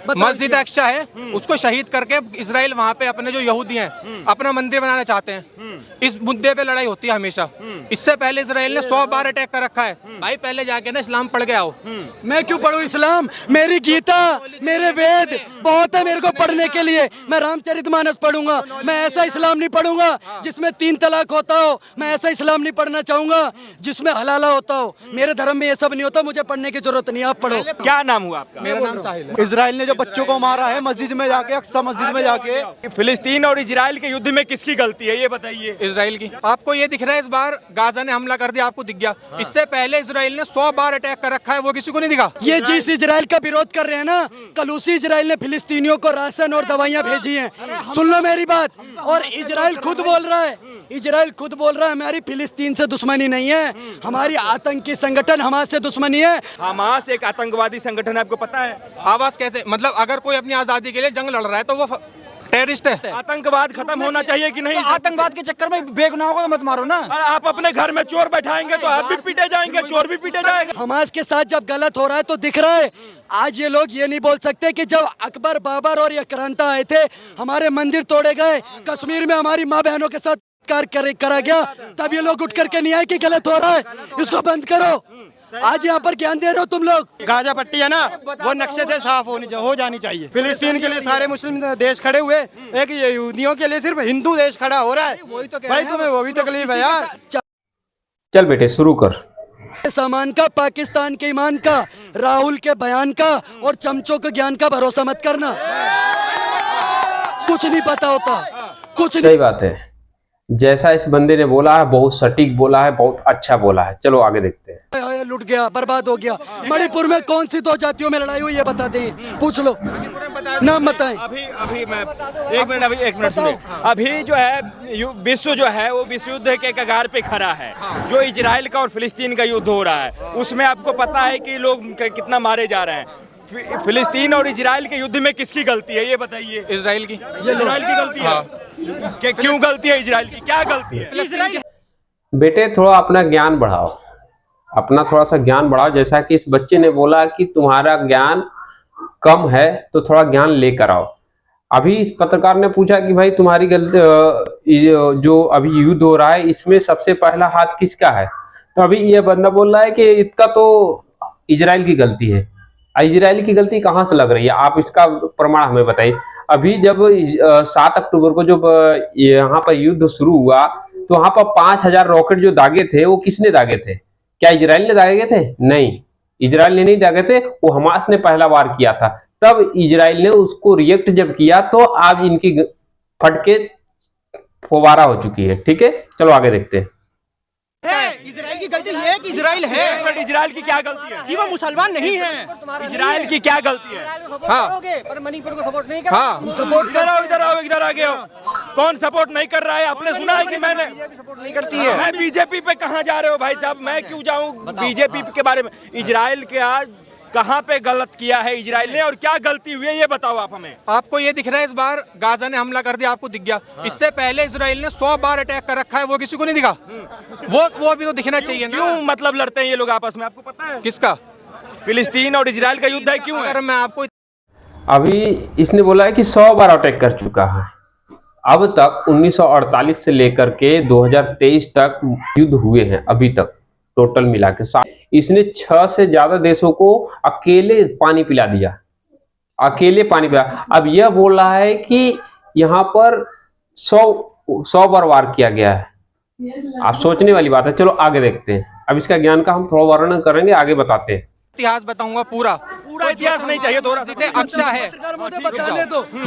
मस्जिद अक्सा है, उसको शहीद करके इजराइल वहाँ पे अपने जो यहूदी हैं अपना मंदिर बनाना चाहते हैं। इस मुद्दे पे लड़ाई होती है हमेशा। इससे पहले इजराइल ने 100 बार अटैक कर रखा है। भाई पहले जाके ना इस्लाम पढ़ के आओ। मैं क्यों पढ़ूं इस्लाम? मेरी गीता, मेरे वेद बहुत है मेरे को पढ़ने के लिए। मैं रामचरितमानस पढ़ूंगा, मैं ऐसा इस्लाम नहीं पढ़ूंगा जिसमें 3 तलाक होता हो। मैं ऐसा इस्लाम नहीं पढ़ना चाहूंगा जिसमें हलाला होता हो। मेरे धर्म में ये सब नहीं होता, मुझे पढ़ने की जरूरत नहीं, आप पढ़ो। क्या नाम हुआ आपका? मेरा नाम साहिल है। इजराइल ने जो बच्चों को मारा है मस्जिद में जाके, अक्सा मस्जिद में जाके। फिलिस्तीन और इजराइल के युद्ध में किसकी गलती है ये बताइए। इजराइल की। आपको ये दिख रहा है इस बार गाजा ने हमला कर दिया, आपको दिख गया। इससे पहले इजराइल ने 100 बार अटैक कर रखा है, वो किसी को नहीं दिखा। ये जिस इजराइल का विरोध कर रहे हैं ना, कल उसी इजराइल ने फिलिस्तीनियों को राशन और दवाइयां भेजी हैं। सुन लो मेरी बात। और इजराइल खुद बोल रहा है, इजराइल खुद बोल रहा है हमारी फिलिस्तीन से दुश्मनी नहीं है, हमारी आतंकी संगठन हमास से दुश्मनी है। हमास एक आतंकवादी संगठन है, आपको पता है? आवाज कैसे, मतलब अगर कोई अपनी आजादी के लिए जंग लड़ रहा है तो वो टेररिस्ट है। आतंकवाद खत्म होना चाहिए कि नहीं? आतंकवाद के चक्कर में बेगुनाहों को मत मारो ना। आप अपने घर में चोर बैठाएंगे तो आप भी पीटे जाएंगे, चोर भी पीटे जाएंगे। हमास के साथ जब गलत हो रहा है तो दिख रहा है। आज ये लोग ये नहीं बोल सकते कि जब अकबर, बाबर और ये क्रांता आए थे हमारे मंदिर तोड़े गए, कश्मीर में हमारी माँ बहनों के साथ करा गया, तब ये लोग उठ करके नहीं आए कि गलत हो रहा है, इसको बंद करो। आज यहाँ पर ज्ञान दे रहे हो तुम लोग। गाजा पट्टी है ना, वो नक्शे से साफ हो जानी चाहिए। फिलिस्तीन के लिए सारे मुस्लिम देश खड़े हुए, एक यहूदियों के लिए सिर्फ हिंदू देश खड़ा हो रहा है। भाई तुम्हें वो भी तकलीफ है यार। चल बेटे शुरू कर। सामान का, पाकिस्तान के ईमान का, राहुल के बयान का और चमचों के ज्ञान का भरोसा मत करना। कुछ नहीं पता होता, कुछ सही बात है। जैसा इस बंदे ने बोला है बहुत सटीक बोला है, बहुत अच्छा बोला है। चलो आगे देखते हैं। लुट गया, बर्बाद हो गया। मणिपुर में कौन सी 2 जातियों में लड़ाई हुई है बता दें, पूछ लो, नाम बताएं। अभी मैं एक मिनट सुनिए। अभी जो है विश्व जो है वो विश्व युद्ध के कगार पे खड़ा है। जो इजराइल का और फिलिस्तीन का युद्ध हो रहा है उसमें आपको पता है कि लोग कितना मारे जा रहे हैं। फिलिस्तीन और इजराइल के युद्ध में किसकी गलती है ये बताइए। इजराइल की। इजराइल की गलती है। क्यों गलती है इजराइल की? क्या गलती है? बेटे थोड़ा अपना ज्ञान बढ़ाओ, अपना थोड़ा सा ज्ञान बढ़ाओ। जैसा कि इस बच्चे ने बोला कि तुम्हारा ज्ञान कम है तो थोड़ा ज्ञान लेकर आओ। अभी इस पत्रकार ने पूछा कि भाई तुम्हारी गलती, जो अभी युद्ध हो रहा है इसमें सबसे पहला हाथ किसका है? तो अभी ये बंदा बोल रहा है कि इसका तो इजराइल की गलती है। इजराइल की गलती कहाँ से लग रही है? आप इसका प्रमाण हमें बताइए। अभी जब 7 अक्टूबर को जब यहाँ पर युद्ध शुरू हुआ तो वहाँ पर 5000 रॉकेट जो दागे थे वो किसने दागे थे? क्या इजराइल ने दागे थे? नहीं, इजराइल ने नहीं दागे थे, वो हमास ने पहला वार किया था। तब इजराइल ने उसको रिएक्ट जब किया तो आज इनकी फटके फुवारा हो चुकी है। ठीक है, चलो आगे देखते हैं। इजराइल की गलती है कि इजराइल है? इजराइल की क्या गलती है? कि वो मुसलमान नहीं है। इजराइल की क्या गलती है? हाँ। पर मणिपुर को सपोर्ट नहीं हाँ। सपोर्ट करो, इधर आ गए हो। कौन सपोर्ट नहीं कर रहा है? आपने सुना है कि मैंने सपोर्ट नहीं करती है। मैं बीजेपी पे कहाँ जा रहे हो भाई साहब? मैं क्यों जाऊं बीजेपी के बारे में? इजराइल के आज कहाँ पे गलत किया है इजराइल ने और क्या गलती हुई है ये बताओ आप हमें। आपको ये दिख रहा है इस बार गाजा ने हमला कर दिया, आपको दिख गया। इससे पहले इजराइल ने 100 बार अटैक कर रखा है, वो किसी को नहीं दिखा। वो भी तो दिखना चाहिए ना। क्यों मतलब लड़ते हैं ये लोग आपस में? आपको पता है किसका? फिलिस्तीन और इजराइल का युद्ध है। क्यों? अगर मैं आपको अभी इसने बोला है कि 100 बार अटैक कर चुका है। अब तक 1948 से लेकर के 2023 तक युद्ध हुए हैं अभी तक टोटल मिला के। इसने 6 से ज्यादा देशों को अकेले पानी पिला दिया, अकेले पानी पिला। अब यह बोल रहा है कि यहाँ पर 100 बार वार किया गया है। आप सोचने वाली बात है। चलो आगे देखते हैं। अब इसका ज्ञान का हम थोड़ा वर्णन करेंगे, आगे बताते हैं। इतिहास बताऊंगा पूरा इतिहास नहीं चाहिए, थोड़ा मस्जिद अक्सा है।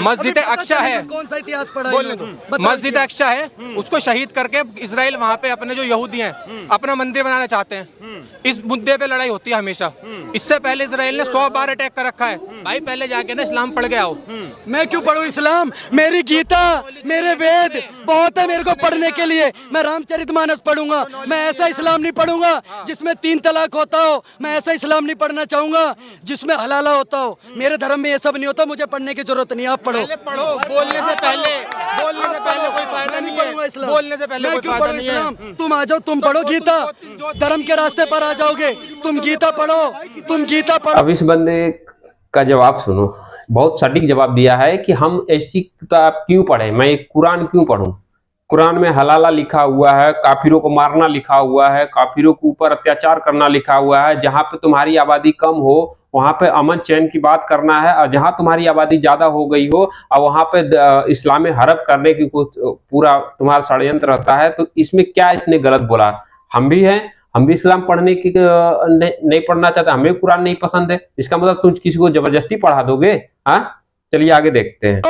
मस्जिद अक्सा है, कौन सा इतिहास पढ़ा? बोलने दो। मस्जिद अक्सा है, उसको शहीद करके इजराइल वहाँ पे अपने जो यहूदी हैं अपना मंदिर बनाना चाहते हैं। इस मुद्दे पे लड़ाई होती है हमेशा। इससे पहले इजराइल ने 100 बार अटैक कर रखा है। भाई पहले जाके ना इस्लाम पढ़ के आओ। मैं क्यों पढ़ूं इस्लाम? मेरी गीता, मेरे वेद बहुत है मेरे को पढ़ने के लिए। मैं रामचरितमानस पढ़ूंगा, मैं ऐसा इस्लाम नहीं पढ़ूंगा जिसमें 3 तलाक होता हो। मैं ऐसा इस्लाम नहीं पढ़ना चाहूंगा जिसमें हलाला होता हो। मेरे धर्म में ये सब नहीं होता, मुझे पढ़ने की जरूरत नहीं, आप पढ़ो। पढ़ो, बोलने से पहले कोई फायदा नहीं है। बोलने से पहले कोई फायदा नहीं है। तुम आ जाओ, तुम पढ़ो गीता, धर्म के रास्ते पर आ जाओगे। तुम गीता पढ़ो, तुम गीता पढ़ो। अब इस बंदे का जवाब सुनो। बहुत सटीक जवाब दिया है कि हम ऐसी किताब क्यों पढ़े, मैं एक कुरान क्यों पढूं। कुरान में हलाला लिखा हुआ है, काफिरों को मारना लिखा हुआ है, काफिरों के ऊपर अत्याचार करना लिखा हुआ है। जहां पे तुम्हारी आबादी कम हो वहां पे अमन चैन की बात करना है, और जहां तुम्हारी आबादी ज्यादा हो गई हो और वहां पे इस्लाम हरब करने की कुछ पूरा तुम्हारा षड्यंत्र रहता है। तो इसमें क्या इसने गलत बोला? हम भी हैं, हम भी इस्लाम पढ़ने की नहीं पढ़ना चाहते, हमें कुरान नहीं पसंद है, इसका मतलब तुम किसी को जबरदस्ती पढ़ा दोगे? हाँ, चलिए आगे देखते हैं।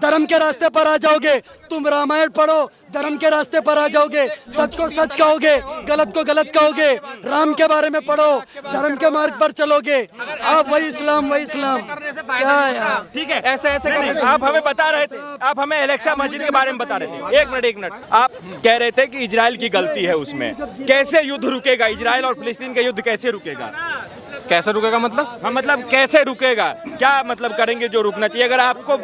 धर्म के रास्ते पर आ जाओगे, तुम रामायण पढ़ो, धर्म के रास्ते पर आ जाओगे, सच को सच कहोगे, गलत को गलत कहोगे, राम के बारे में पढ़ो, धर्म के मार्ग पर चलोगे, आप वही इस्लाम क्या है यार? ठीक है, ऐसे नहीं, आप हमें बता रहे थे, आप हमें अलेक्सा मस्जिद के बारे में बता रहे थे। एक मिनट, आप कह रहे थे कि इजराइल की गलती है उसमें। कैसे युद्ध रुकेगा? इजराइल और फिलिस्तीन का युद्ध कैसे रुकेगा? कैसे रुकेगा मतलब? हाँ, मतलब कैसे रुकेगा? क्या मतलब करेंगे जो रुकना चाहिए? अगर आपको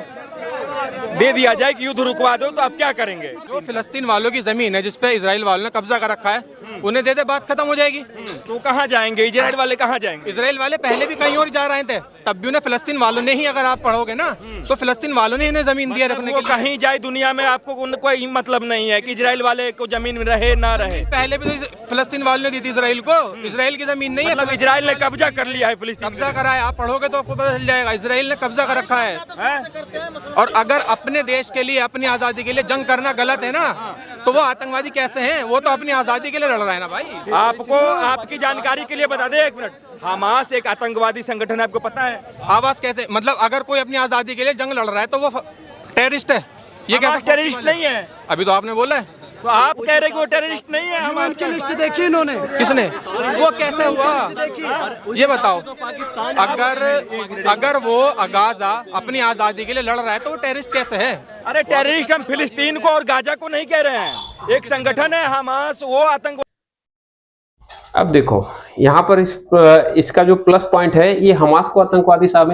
दे दिया जाए कि युद्ध रुकवा दो तो आप क्या करेंगे? जो फिलिस्तीन वालों की जमीन है जिस पे इजराइल वालों ने कब्जा कर रखा है, उन्हें दे दे, बात खत्म हो जाएगी। तो कहाँ जाएंगे इजराइल वाले? कहाँ जाएंगे? इजराइल वाले पहले भी कहीं और जा रहे थे, तब भी उन्हें फिलिस्तीन वालों ने ही, अगर आप पढ़ोगे ना तो फिलिस्तीन वालों ने इन्हें जमीन दिया रखने के वो लिए। कहीं जाए दुनिया में, आपको कोई मतलब नहीं है कि इजराइल वाले को जमीन रहे ना रहे। पहले भी तो फिलिस्तीन वालों ने दी थी इजराइल को, इजराइल की जमीन नहीं है। मतलब इजराइल ने कब्जा कर लिया है फिलिस्तीन? कब्जा करा है, आप पढ़ोगे तो आपको पता चल जाएगा, इजराइल ने कब्जा कर रखा है। हैं? और अगर अपने देश के लिए, अपनी आजादी के लिए जंग करना गलत है ना, तो वो आतंकवादी कैसे हैं? वो तो अपनी आजादी के लिए लड़ रहा है ना भाई। आपको आपकी जानकारी के लिए बता दे, एक मिनट, हमास एक आतंकवादी संगठन है, आपको पता है? आवाज कैसे, मतलब अगर कोई अपनी आजादी के लिए जंग लड़ रहा है तो वो टेररिस्ट है? ये क्या हमास टेररिस्ट नहीं है? अभी तो आपने बोला है। तो आप कह रहे कि वो टेररिस्ट नहीं है? हमास की लिस्ट देखी इन्होंने? किसने? वो कैसे हुआ ये बताओ। अगर वो गाजा अपनी आजादी के लिए लड़ रहा है तो वो टेररिस्ट कैसे है? अरे टेररिस्ट हम फिलिस्तीन को और गाजा को नहीं कह रहे हैं, एक संगठन है हमास, वो आतंक। अब देखो यहाँ पर इसका जो प्लस पॉइंट है, ये हमास को आतंकवादी साहब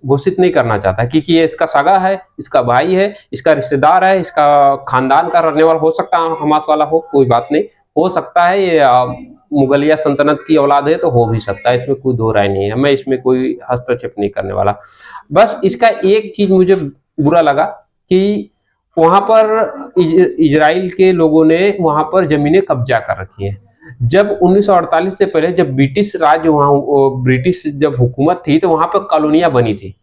घोषित नहीं करना चाहता, क्योंकि ये इसका सगा है, इसका भाई है, इसका रिश्तेदार है, इसका खानदान का रहने वाला हो सकता है, हमास वाला हो, कोई बात नहीं, हो सकता है ये मुगलिया सल्तनत की औलाद है तो हो भी सकता है, इसमें कोई दो राय नहीं है, मैं इसमें कोई हस्तक्षेप नहीं करने वाला। बस इसका एक चीज मुझे बुरा लगा कि वहां पर इजराइल के लोगों ने वहां पर जमीनें कब्जा कर रखी है। जब 1948 से पहले जब ब्रिटिश राज वहाँ ब्रिटिश जब हुकूमत थी तो वहां पर कॉलोनियां बनी थी।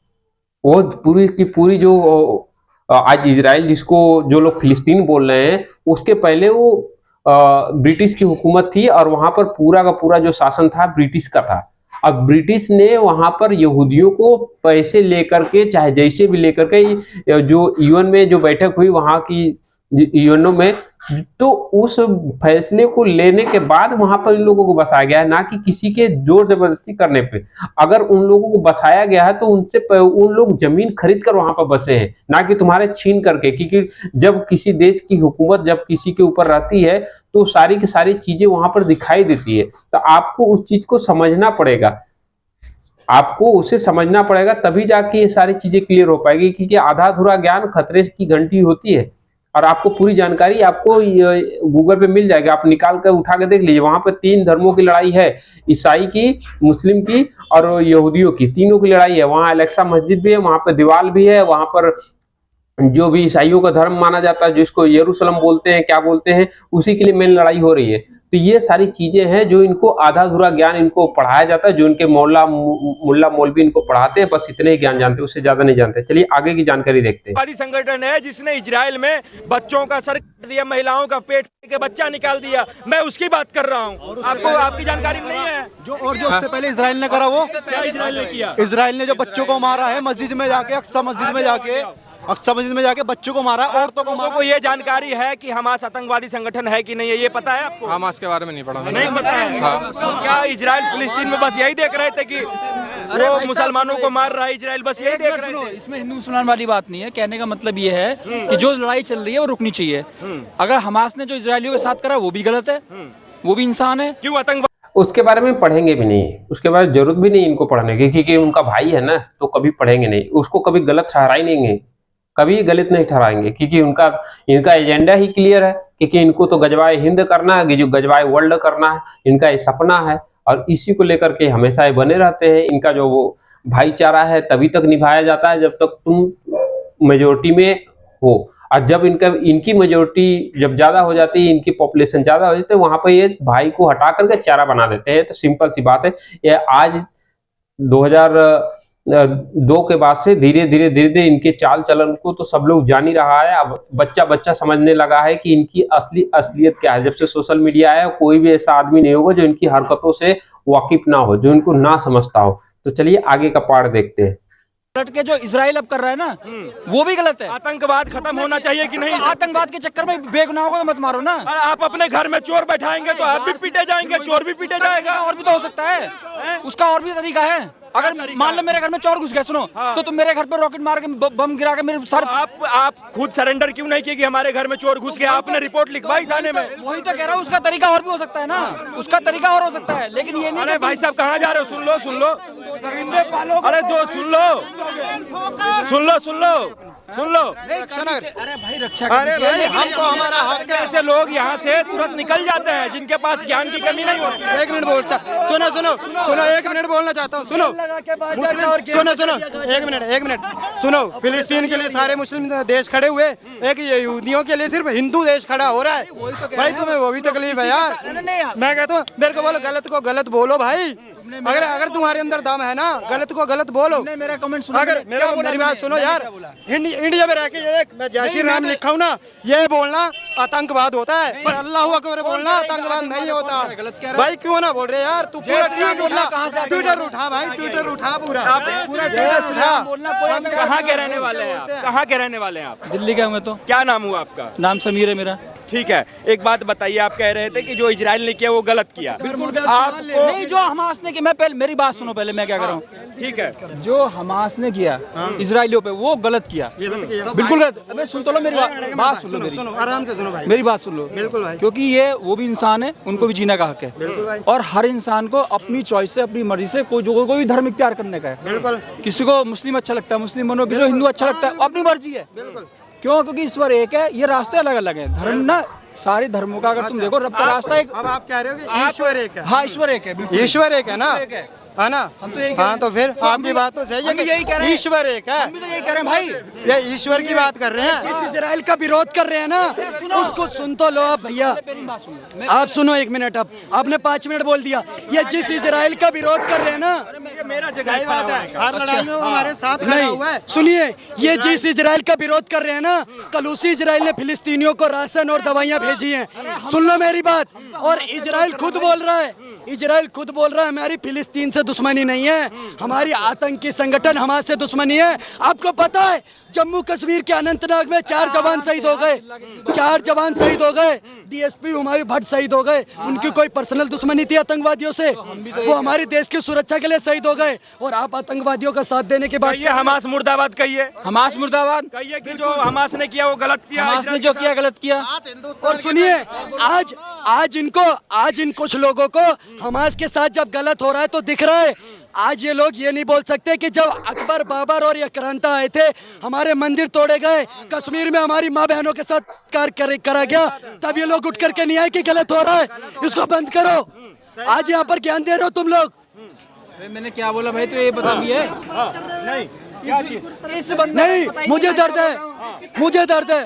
वो पूरी की पूरी जो आज इजराइल जिसको जो लोग फिलिस्तीन बोल रहे हैं, उसके पहले वो ब्रिटिश की हुकूमत थी और वहां पर पूरा का पूरा जो शासन था ब्रिटिश का था। अब ब्रिटिश ने वहां पर यहूदियों को पैसे लेकर के, चाहे जैसे भी लेकर के, जो यूएन में जो बैठक हुई वहां की यूएनओ में, तो उस फैसले को लेने के बाद वहां पर इन लोगों को बसाया गया है, ना कि किसी के जोर जबरदस्ती करने पे। अगर उन लोगों को बसाया गया है तो उनसे उन लोग जमीन खरीद कर वहां पर बसे हैं, ना कि तुम्हारे छीन करके। क्योंकि जब किसी देश की हुकूमत जब किसी के ऊपर रहती है तो सारी की सारी चीजें वहां पर दिखाई देती है। तो आपको उस चीज को समझना पड़ेगा, आपको उसे समझना पड़ेगा, तभी जाके ये सारी चीजें क्लियर हो पाएगी। क्योंकि आधा अधूरा ज्ञान खतरे की घंटी होती है, और आपको पूरी जानकारी आपको गूगल पे मिल जाएगी, आप निकाल कर उठा के देख लीजिए। वहां पर 3 धर्मों की लड़ाई है, ईसाई की, मुस्लिम की और यहूदियों की, तीनों की लड़ाई है। वहां अलेक्सा मस्जिद भी है, वहां पर दीवाल भी है, वहां पर जो भी ईसाइयों का धर्म माना जाता है, जिसको यरूशलेम बोलते हैं, क्या बोलते हैं, उसी के लिए मेन लड़ाई हो रही है। तो ये सारी चीजें हैं जो इनको आधा अधूरा ज्ञान इनको पढ़ाया जाता है, जो इनके मुल्ला मौलवी इनको पढ़ाते हैं, बस इतने ही ज्ञान जानते हैं, उससे ज्यादा नहीं जानते। चलिए आगे की जानकारी देखते हैं। आतंकवादी संगठन है जिसने इजराइल में बच्चों का सर काट दिया, महिलाओं का पेट के बच्चा निकाल दिया, मैं उसकी बात कर रहा हूँ। आपको आपकी जानकारी नहीं है? जो उससे पहले इजराइल ने करा, वो क्या इजराइल ने किया? इजराइल ने जो बच्चों को मारा है मस्जिद में जाके, अक्सा मस्जिद में जाके बच्चों को मारा, औरतों को मारा। को ये जानकारी है कि हमास आतंकवादी संगठन है कि नहीं है, ये पता है आपको? हमास के बारे में नहीं पढ़ा मैंने। नहीं पता है? क्या इजराइल फिलिस्तीन में बस यही देख रहे थे कि वो मुसलमानों को मार रहा है इजराइल, बस यही देख रहे थे? इसमें हिंदू मुसलमान वाली बात नहीं है, कहने का मतलब ये है कि जो लड़ाई चल रही है वो रुकनी चाहिए। अगर हमास ने जो इजरायलियों के साथ करा वो भी गलत है, वो भी इंसान है। क्यों आतंकवाद? उसके बारे में पढ़ेंगे भी नहीं, उसके बारे में जरूरत भी नहीं इनको पढ़ने की, क्योंकि उनका भाई है ना, तो कभी पढ़ेंगे नहीं, उसको कभी गलत ठहरा ही नहीं, कभी गलत नहीं ठहराएंगे। क्योंकि इनका एजेंडा ही क्लियर है, क्योंकि इनको तो गजवाए हिंद करना है, जो गजवाए वर्ल्ड करना है, इनका ये सपना है, और इसी को लेकर के हमेशा ये बने रहते हैं। इनका जो वो भाईचारा है तभी तक निभाया जाता है जब तक तुम मेजोरिटी में हो। और जब इनकी मेजोरिटी जब ज्यादा हो जाती है, इनकी पॉपुलेशन ज्यादा हो जाती है, वहां पर ये भाई को हटा करके चारा बना देते हैं। तो सिंपल सी बात है, ये आज 2002 के बाद से धीरे धीरे इनके चाल चलन को तो सब लोग जान ही रहा है। अब बच्चा समझने लगा है कि इनकी असलियत क्या है। जब से सोशल मीडिया आया, कोई भी ऐसा आदमी नहीं होगा जो इनकी हरकतों से वाकिफ ना हो, जो इनको ना समझता हो। तो चलिए आगे का पार्ट देखते हैं। के जो इजराइल अब कर रहा है ना, वो भी गलत है। आतंकवाद खत्म होना चाहिए कि नहीं? आतंकवाद के चक्कर में बेगुनाहों को मत मारो ना। अरे आप अपने घर में चोर बैठाएंगे तो आप भी पीटे जाएंगे, चोर भी पीटे जाएगा। और भी तो हो सकता है, उसका और भी तरीका है। अगर मान लो मेरे घर में चोर घुस गए, सुनो, तो तुम मेरे घर पे रॉकेट मार के बम गिरा के मेरे सर। आप खुद सरेंडर क्यों नहीं किए कि हमारे घर में चोर घुस गया? आपने रिपोर्ट लिखवाई थाने में। वही तो कह रहा हूँ, उसका तरीका और भी हो सकता है ना, उसका तरीका और हो सकता है, लेकिन ये नहीं। अरे भाई साहब कहाँ जा रहे हो? सुन लो अरे दो सुन लो। अरे भाई रक्षा, अरे भाई हम तो हमारा हक है। ऐसे लोग यहाँ से तुरंत निकल जाते हैं जिनके पास ज्ञान की कमी नहीं होती। एक मिनट बोलता, सुनो 1 मिनट बोलना चाहता हूँ। सुनो एक मिनट सुनो। फिलिस्तीन के लिए सारे मुस्लिम देश खड़े हुए, एक यहूदियों के लिए सिर्फ हिंदू देश खड़ा हो रहा है। भाई तुम्हें वो भी तकलीफ है यार। मैं कहता हूँ मेरे को बोलो, गलत को गलत बोलो भाई। अगर तुम्हारे अंदर दम है ना, गलत को गलत बोलो। मेरा कमेंट सुनो, अगर मेरी बात सुनो यार। इंडिया में रह के मैं जय श्री राम लिखा हूँ ना, ये बोलना आतंकवाद होता है, पर अल्लाह अकबर बोलना आतंकवाद नहीं होता। भाई क्यों ना बोल रहे यार? तू पूरा ट्विटर उठा भाई, ट्विटर उठा पूरा ट्विटर उठा। कहाँ के रहने वाले हैं आप? कहाँ के रहने वाले हैं आप? दिल्ली का हूँ मैं तो। क्या नाम हुआ आपका? नाम समीर है मेरा। ठीक है, एक बात बताइए, आप कह रहे थे कि जो इजराइल ने किया वो गलत किया। आपको नहीं, जो हमास ने किया, मैं पहले मेरी बात सुनो, पहले मैं क्या कर रहा हूँ। ठीक है, जो हमास ने किया इजराइलियों पे, वो गलत किया, बिल्कुल गलत। अबे सुन तो लो मेरी बात सुन लो, मेरी आराम से सुनो भाई, मेरी बात सुन लो। बिल्कुल भाई, क्योंकि ये वो भी इंसान है, उनको भी जीने का हक है। और हर इंसान को अपनी चॉइस से, अपनी मर्जी से कोई भी धर्म इख्तियार करने का है। बिल्कुल। किसी को मुस्लिम अच्छा लगता है मुस्लिम बनो, किसी को हिंदू अच्छा लगता है, अपनी मर्जी है। क्यों? क्योंकि ईश्वर एक है, ये रास्ते अलग अलग है। धर्म ना सारे धर्मों का अगर तुम देखो, रब का रास्ता एक। अब आप कह रहे हो कि ईश्वर एक है? हाँ, ईश्वर एक है, बिल्कुल ईश्वर एक है ना, है ना? हम तो यही हाँ, तो फिर आपकी बात तो सही है कि ईश्वर एक है। हम भी तो यही कह रहे हैं भाई, ये ईश्वर की बात कर रहे हैं। जिस इजराइल का विरोध कर रहे हैं ना, उसको सुन तो लो आप भैया। आप सुनो 1 मिनट। अब आपने 5 मिनट बोल दिया। ये जिस इजराइल का विरोध कर रहे हैं ना, मेरा जगह सही बात है, हर लड़ाई में वो हमारे साथ खड़ा हुआ है। नहीं सुनिए, ये जिस इजराइल का विरोध कर रहे हैं ना, कल उसी इजराइल ने फिलिस्तीनियों को राशन और दवाइयां भेजी हैं। सुन लो मेरी बात। और इजराइल खुद बोल रहा है, हमारी फिलिस्तीन से दुश्मनी नहीं है, हमारी आतंकी संगठन हमास से दुश्मनी है। आपको पता है जम्मू कश्मीर के अनंतनाग में 4 जवान शहीद हो गए, डीएसपी हुमायूं भट्ट शहीद हो गए। उनकी कोई पर्सनल दुश्मनी थी आतंकवादियों से? वो हमारे देश की सुरक्षा के लिए शहीद हो गए। और आप आतंकवादियों का साथ देने के बाद हमास मुर्दाबाद कहिए, हमास मुर्दाबाद कहिए कि जो हमास ने किया वो गलत किया, हमास ने जो किया गलत किया। और सुनिए, आज इन कुछ लोगों को हमास के साथ जब गलत हो रहा है तो दिख रहा है। आज ये लोग ये नहीं बोल सकते कि जब अकबर, बाबर और यकरांता आए थे, हमारे मंदिर तोड़े गए, कश्मीर में हमारी माँ बहनों के साथ करा गया, तब ये लोग उठ करके नहीं आए कि गलत हो रहा है, इसको बंद करो। आज यहाँ पर ज्ञान दे रहे हो तुम लोग। मैंने क्या बोला भाई, तो ये बता भी है। नहीं, मुझे दर्द है।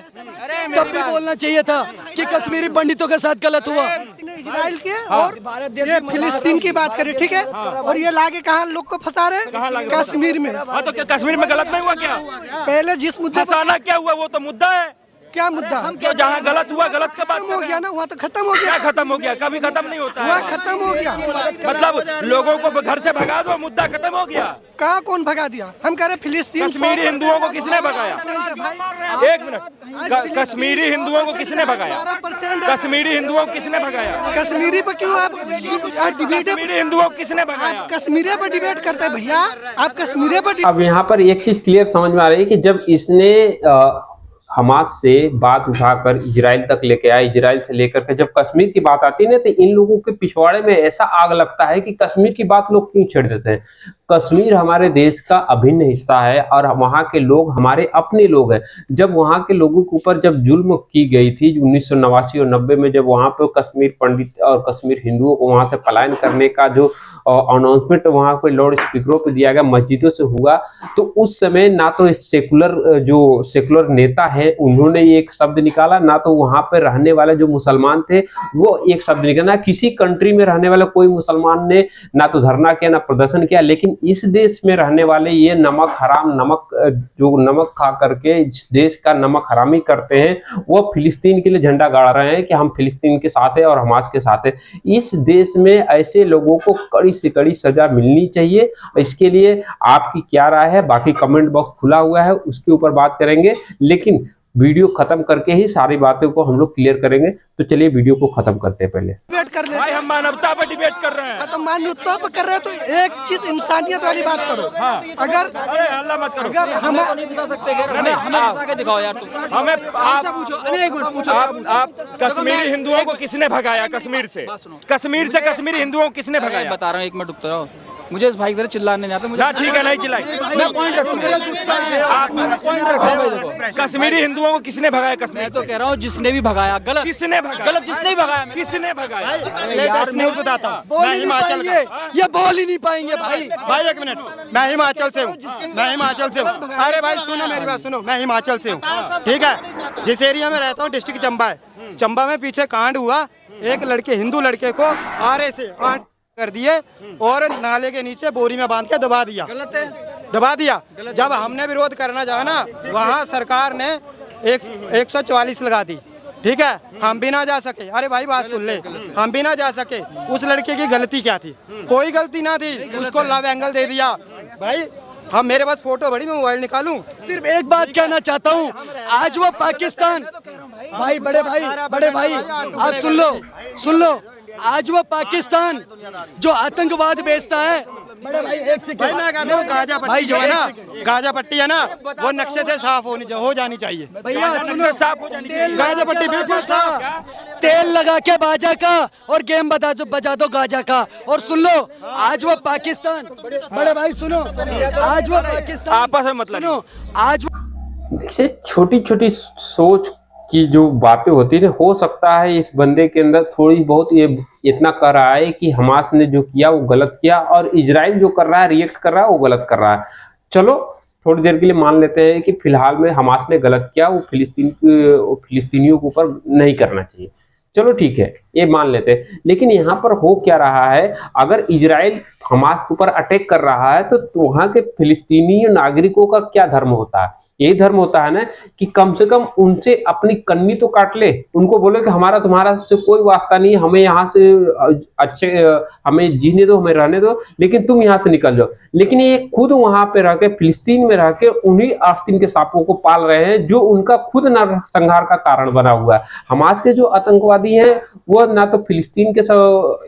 तब भी बोलना चाहिए था कि कश्मीरी पंडितों के साथ गलत हुआ। इजराइल के और ये फिलिस्तीन की बात करें, ठीक है? और ये लाके कहाँ लोग को फंसा रहे? कश्मीर में। हाँ, तो क्या कश्मीर में गलत नहीं हुआ क्या? पहले जिस मुद्दे पर फंसाना क्या हुआ, वो तो मुद्दा है। क्या मुद्दा? तो जहाँ गलत हुआ, गलत का बात खत्म हो गया ना, वहाँ तो खत्म हो गया। क्या खत्म हो गया? कभी खत्म नहीं होता है। वहाँ खत्म हो गया, मतलब लोगों को घर से भगा दो, मुद्दा खत्म हो गया। कहाँ कौन भगा दिया? हम कह रहे फिलिस्तीन। कश्मीरी हिंदुओं को किसने भगाया? एक मिनट, कश्मीरी हिंदुओं को किसने भगाया? कश्मीरी हिंदुओं को किसने भगाया? कश्मीरी पर क्यों आप डिबेट? कश्मीरी हिंदुओं को किसने भगाया? कश्मीरी पर डिबेट करते हैं भैया, आप कश्मीरी पर। अब यहाँ पर एक चीज क्लियर समझ में आ रही है कि जब इसने हमास से बात उठाकर इजराइल तक लेके आया, इजराइल से लेकर के जब कश्मीर की बात आती है ना, तो इन लोगों के पिछवाड़े में ऐसा आग लगता है कि कश्मीर की बात लोग क्यों छेड़ देते हैं। कश्मीर हमारे देश का अभिन्न हिस्सा है और वहाँ के लोग हमारे अपने लोग हैं। जब वहाँ के लोगों के ऊपर जब जुल्म की गई थी 1989 और 90 में, जब वहाँ पर कश्मीर पंडित और कश्मीर हिंदुओं को वहाँ से पलायन करने का जो अनाउंसमेंट वहाँ पे लाउड स्पीकरों पे दिया गया, मस्जिदों से हुआ, तो उस समय ना तो सेकुलर नेता है उन्होंने एक शब्द निकाला, ना तो वहाँ पे रहने वाले जो मुसलमान थे वो एक शब्द निकाला, ना किसी कंट्री में रहने वाले कोई मुसलमान ने ना तो धरना किया ना प्रदर्शन किया। लेकिन इस देश में रहने वाले ये नमक हराम जो नमक खा करके इस देश का नमक हरामी करते हैं, वो फिलिस्तीन के लिए झंडा गाड़ रहे हैं कि हम फिलिस्तीन के साथ हैं और हमास के साथ है। इस देश में ऐसे लोगों को कड़ी से कड़ी सजा मिलनी चाहिए। इसके लिए आपकी क्या राय है? बाकी कमेंट बॉक्स खुला हुआ है, उसके ऊपर बात करेंगे, लेकिन वीडियो खत्म करके ही सारी बातों को हम लोग क्लियर करेंगे। तो चलिए वीडियो को खत्म करते हैं। पहले डिबेट कर लेते भाई हम मानवता पर डिबेट कर रहे हैं। हैं तो मानवता पर कर रहे हैं, तो एक चीज इंसानियत वाली बात करो। अगर अरे हल्ला मत करो। अगर हम हमें दिखाओ यार तुम। हमें आप कश्मीरी हिंदुओं को किसने भगाया? कश्मीर से कश्मीरी हिंदुओं को किसने भगाया? बता रहा हूँ, एक मिनट रुक रहा हूँ। मुझे इस भाई की तरह चिल्लाने नहीं आता मुझे। ना ठीक है, नहीं चिल्लाई। मैं पॉइंट रखूंगा। कश्मीरी हिंदुओं को किसने भगाया? कश्मीर मैं तो कह रहा हूँ जिसने भी भगाया गलत। किसने भगाया? गलत जिसने भी भगाया। किसने भगाया? लेटेस्ट न्यूज बताता हूँ। बोल मैं ही नहीं हिमाचल का, पाएंगे, ये बोल ही नहीं पाएंगे भाई। भाई एक मिनट, मैं हिमाचल से हूँ। अरे भाई सुनो मेरी बात सुनो, मैं हिमाचल से हूँ, ठीक है। जिस एरिया में रहता हूँ डिस्ट्रिक्ट चंबा है। चंबा में पीछे कांड हुआ, एक लड़के हिंदू लड़के को आरे से कर दिए और नाले के नीचे बोरी में बांध के दबा दिया। गलत है, दबा दिया। जब हमने विरोध करना चाहा ना, वहाँ सरकार ने 144 लगा दी, ठीक है। हम भी ना जा सके। अरे भाई बात सुन ले, हम भी ना जा सके। उस लड़के की गलती क्या थी? कोई गलती ना थी, उसको लव एंगल दे दिया। भाई हम मेरे पास फोटो बड़ी, मैं मोबाइल निकालूं। सिर्फ एक बात कहना चाहता हूँ, आज वो पाकिस्तान भाई, बड़े भाई आप सुन लो, आज वो पाकिस्तान जो आतंकवाद बेचता है, बड़े भाई एक सेकंड, भाई मैं कहता हूँ गाजा पट्टी जो है ना, गाजा पट्टी है ना, वो नक्शे से साफ हो जानी चाहिए। भैया सुनो, साफ हो जानी चाहिए। गाजा पट्टी बिल्कुल साफ। तेल लगा के बाजा का और गेम बजा दो गाजा का। और सुन लो, आज वो पाकिस्तान, बड़े भाई सुनो, आज वो पाकिस्तान, आपस में मतलब सुनो, आज देखिए छोटी छोटी सोच की जो बातें होती है, हो सकता है इस बंदे के अंदर थोड़ी बहुत ये इतना कर रहा है कि हमास ने जो किया वो गलत किया और इजराइल जो कर रहा है, रिएक्ट कर रहा है, वो गलत कर रहा है। चलो थोड़ी देर के लिए मान लेते हैं कि फिलहाल में हमास ने गलत किया, वो फिलिस्तीनियों के ऊपर नहीं करना चाहिए। चलो ठीक है, ये मान लेते हैं। लेकिन यहाँ पर हो क्या रहा है, अगर इजराइल हमास के ऊपर अटैक कर रहा है तो वहाँ के फिलिस्तीनी नागरिकों का क्या धर्म होता है? यही धर्म होता है ना कि कम से कम उनसे अपनी कन्नी तो काट ले, उनको बोले कि हमारा तुम्हारा से कोई वास्ता नहीं, हमें यहाँ से अच्छे, हमें जीने दो, हमें रहने दो, लेकिन तुम यहाँ से निकल जाओ। लेकिन ये खुद वहां पे रह के, फिलिस्तीन में रह के उन्हीं आस्तीन के सांपों को पाल रहे हैं जो उनका खुद नरसंहार का कारण बना हुआ है। हमास के जो आतंकवादी हैं वो ना तो फिलिस्तीन के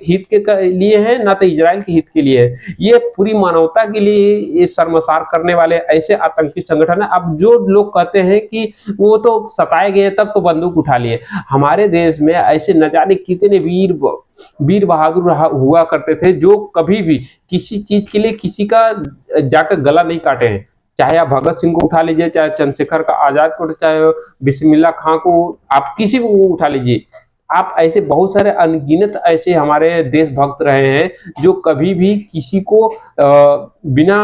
हित के लिए है, ना तो इजराइल के हित के लिए है। ये पूरी मानवता के लिए ये शर्मसार करने वाले ऐसे आतंकी संगठन है। अब जो लोग कहते हैं कि वो तो सताए गए तब तो बंदूक उठा लिए, हमारे देश में ऐसे न जाने कितने वीर बहादुर हुआ करते थे जो कभी भी किसी चीज के लिए किसी का जाकर गला नहीं काटे हैं। चाहे आप भगत सिंह को उठा लीजिए, चाहे चंद्रशेखर का आजाद को, चाहे बिस्मिल्लाह खां को, आप किसी को उठा लीजिए। आप ऐसे बहुत सारे अनगिनत ऐसे हमारे देशभक्त रहे हैं जो कभी भी किसी को बिना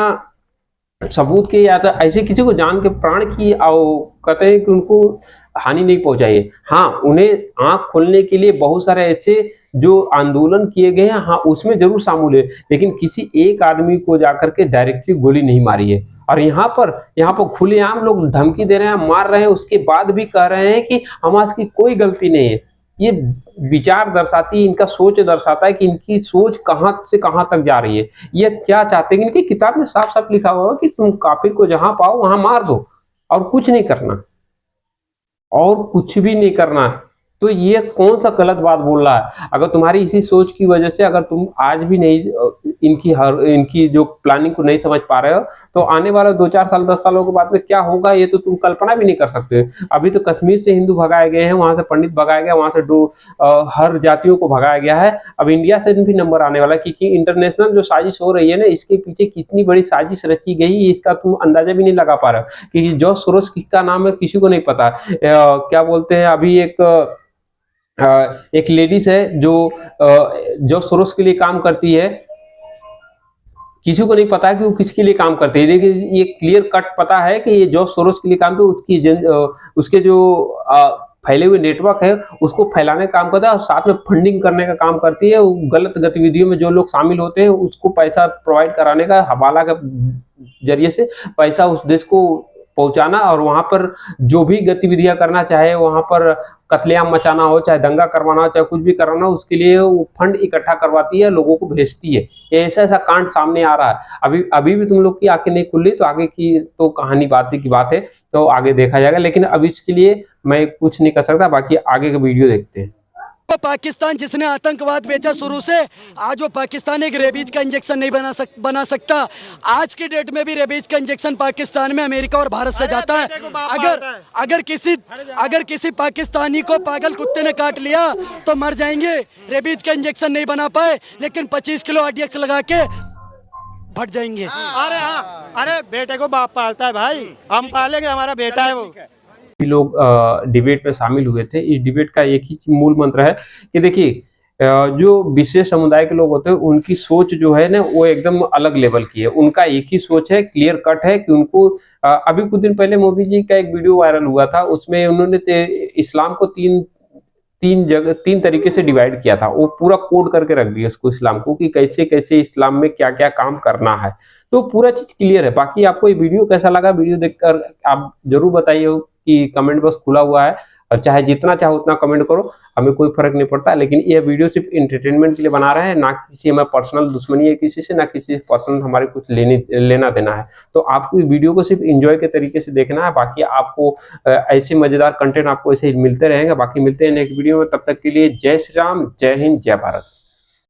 सबूत के या तो ऐसे किसी को जान के प्राण की कहते हैं कि उनको हानि नहीं पहुंचाइए। हाँ, उन्हें आंख खोलने के लिए बहुत सारे ऐसे जो आंदोलन किए गए हैं, हाँ उसमें जरूर शामिल है, लेकिन किसी एक आदमी को जाकर के डायरेक्टली गोली नहीं मारी है। और यहाँ पर खुलेआम लोग धमकी दे रहे हैं, मार रहे हैं, उसके बाद भी कह रहे हैं कि हमास की कोई गलती नहीं है। ये विचार दर्शाती है, इनका सोच दर्शाता है कि इनकी सोच कहां से कहां तक जा रही है, ये क्या चाहते हैं। इनकी किताब में साफ साफ लिखा हुआ है कि तुम काफिर को जहां पाओ वहां मार दो और कुछ नहीं करना, और कुछ भी नहीं करना। तो ये कौन सा गलत बात बोल रहा है? अगर तुम्हारी इसी सोच की वजह से अगर तुम आज भी नहीं इनकी जो प्लानिंग को नहीं समझ पा रहे हो, तो आने वाला 2-4 साल 10 सालों के बाद में क्या होगा ये तो तुम कल्पना भी नहीं कर सकते। अभी तो कश्मीर से हिंदू भगाए गए हैं, वहां से पंडित भगाया गया, वहां से हर जातियों को भगाया गया है। अब इंडिया से भी नंबर आने वाला है, क्योंकि इंटरनेशनल जो साजिश हो रही है ना, इसके पीछे कितनी बड़ी साजिश रची गई इसका तुम अंदाजा भी नहीं लगा पा रहे हो। क्योंकि जॉर्ज सोरोस किसका नाम है किसी को नहीं पता। क्या बोलते हैं, अभी एक लेडीज है जो जॉर्ज सोरोस के लिए काम करती है, किसी को नहीं पता है कि वो किसके लिए काम करते हैं, लेकिन ये क्लियर कट पता है कि ये जॉर्ज सोरोस के लिए काम तो उसके जो फैले हुए नेटवर्क है उसको फैलाने का काम करता है और साथ में फंडिंग करने का काम करती है। वो गलत गतिविधियों में जो लोग शामिल होते हैं उसको पैसा प्रोवाइड कराने का, हवाला के जरिए से पैसा उस देश को पहुंचाना, और वहां पर जो भी गतिविधियां करना चाहे, वहां पर कत्लेआम मचाना हो, चाहे दंगा करवाना हो, चाहे कुछ भी करवाना हो, उसके लिए वो फंड इकट्ठा करवाती है, लोगों को भेजती है। ऐसा ऐसा कांड सामने आ रहा है। अभी भी तुम लोग की आंखें नहीं खुली तो आगे की तो कहानी बात की बात है, तो आगे देखा जाएगा। लेकिन अभी इसके लिए मैं कुछ नहीं कर सकता, बाकी आगे का वीडियो देखते हैं। वो पाकिस्तान जिसने आतंकवाद बेचा शुरू से, आज वो पाकिस्तान एक रेबीज का इंजेक्शन नहीं बना सकता। आज की डेट में भी रेबीज का इंजेक्शन पाकिस्तान में अमेरिका और भारत से जाता है। अगर किसी पाकिस्तानी को पागल कुत्ते ने काट लिया तो मर जाएंगे, रेबीज का इंजेक्शन नहीं बना पाए, लेकिन 25 किलो आरडीएक्स लगा के भट जाएंगे। अरे हाँ, अरे बेटे को बाप पालता है भाई, हम पालेंगे, हमारा बेटा है वो। लोग डिबेट में शामिल हुए थे। इस डिबेट का एक ही मूल मंत्र है कि देखिए, जो विशेष समुदाय के लोग होते हैं उनकी सोच जो है ना वो एकदम अलग लेवल की है। उनका एक ही सोच है, क्लियर कट है कि उनको अभी कुछ दिन पहले मोदी जी का एक वीडियो वायरल हुआ था, उसमें उन्होंने इस्लाम को तीन तरीके से डिवाइड किया था। वो पूरा कोड करके रख दिया उसको, इस्लाम को, कि कैसे कैसे इस्लाम में क्या क्या काम करना है। तो पूरा चीज क्लियर है। बाकी आपको ये वीडियो कैसा लगा, वीडियो देखकर आप जरूर बताइए कि कमेंट बॉक्स खुला हुआ है, और चाहे जितना चाहो उतना कमेंट करो, हमें कोई फर्क नहीं पड़ता। लेकिन ये वीडियो सिर्फ एंटरटेनमेंट के लिए बना रहे हैं, ना किसी हमें पर्सनल दुश्मनी है किसी से, ना किसी पर्सनल हमारे कुछ लेना देना है। तो आपको वीडियो को सिर्फ एंजॉय के तरीके से देखना है। बाकी आपको ऐसे मजेदार कंटेंट आपको ऐसे मिलते रहेंगे। बाकी मिलते हैं नेक्स्ट वीडियो में, तब तक के लिए जय श्री राम, जय हिंद, जय भारत।